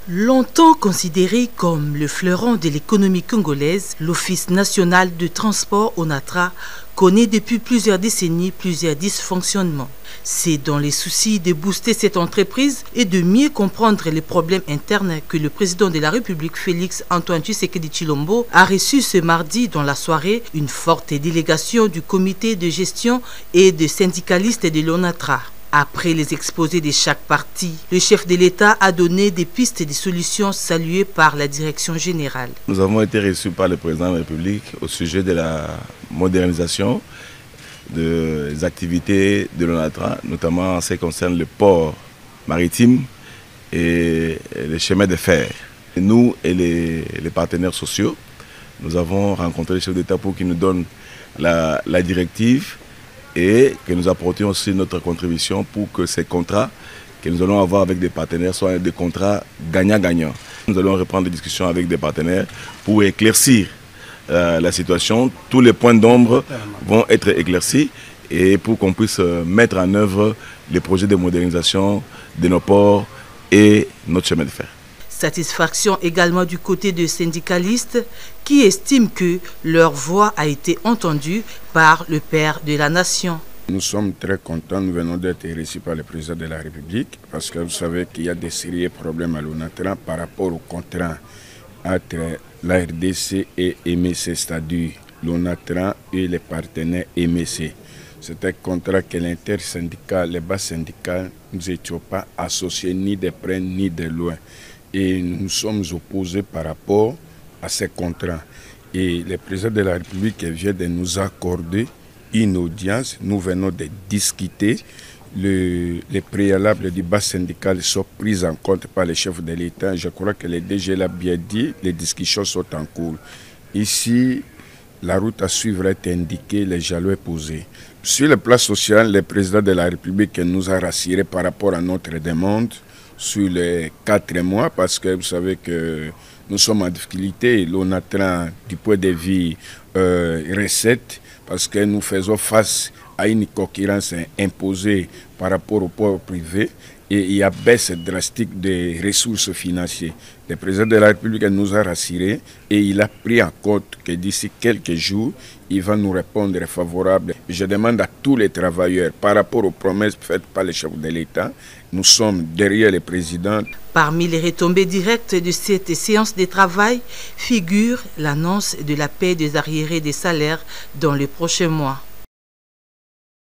Longtemps considéré comme le fleuron de l'économie congolaise, l'Office national de transport ONATRA connaît depuis plusieurs décennies plusieurs dysfonctionnements. C'est dans les soucis de booster cette entreprise et de mieux comprendre les problèmes internes que le président de la République Félix Antoine Tshisekedi Tshilombo a reçu ce mardi dans la soirée une forte délégation du comité de gestion et de syndicalistes de l'ONATRA. Après les exposés de chaque parti, le chef de l'État a donné des pistes et des solutions saluées par la direction générale. Nous avons été reçus par le président de la République au sujet de la modernisation des activités de l'ONATRA, notamment en ce qui concerne le port maritime et les chemins de fer. Nous et les partenaires sociaux, nous avons rencontré le chef d'État pour qu'il nous donne la directive et que nous apportions aussi notre contribution pour que ces contrats que nous allons avoir avec des partenaires soient des contrats gagnant-gagnant. Nous allons reprendre des discussions avec des partenaires pour éclaircir la situation. Tous les points d'ombre vont être éclaircis et pour qu'on puisse mettre en œuvre les projets de modernisation de nos ports et notre chemin de fer. Satisfaction également du côté des syndicalistes qui estiment que leur voix a été entendue par le père de la nation. Nous sommes très contents, nous venons d'être reçus par le président de la République parce que vous savez qu'il y a des sérieux problèmes à l'ONATRA par rapport au contrat entre la RDC et MEC, c'est-à-dire l'ONATRA et les partenaires MEC. C'est un contrat que l'intersyndical, les bas syndicats, nous n'étions pas associés ni de près ni de loin. Et nous sommes opposés par rapport à ces contrats. Et le président de la République vient de nous accorder une audience. Nous venons de discuter. Les préalables du bas syndical sont pris en compte par les chefs de l'État. Je crois que le DG l'a bien dit, les discussions sont en cours. Ici, la route à suivre est indiquée, les jalons posés. Sur le plan social, le président de la République nous a rassurés par rapport à notre demande sur les 4 mois, parce que vous savez que nous sommes en difficulté, l'ONATRA du point de vue recettes, parce que nous faisons face à une concurrence imposée par rapport au port privé et il y a baisse drastique des ressources financières. Le président de la République nous a rassurés et il a pris en compte que d'ici quelques jours, il va nous répondre favorable. Je demande à tous les travailleurs, par rapport aux promesses faites par les chefs de l'État, nous sommes derrière le président. Parmi les retombées directes de cette séance de travail figure l'annonce de la paie des arriérés des salaires dans les prochains mois.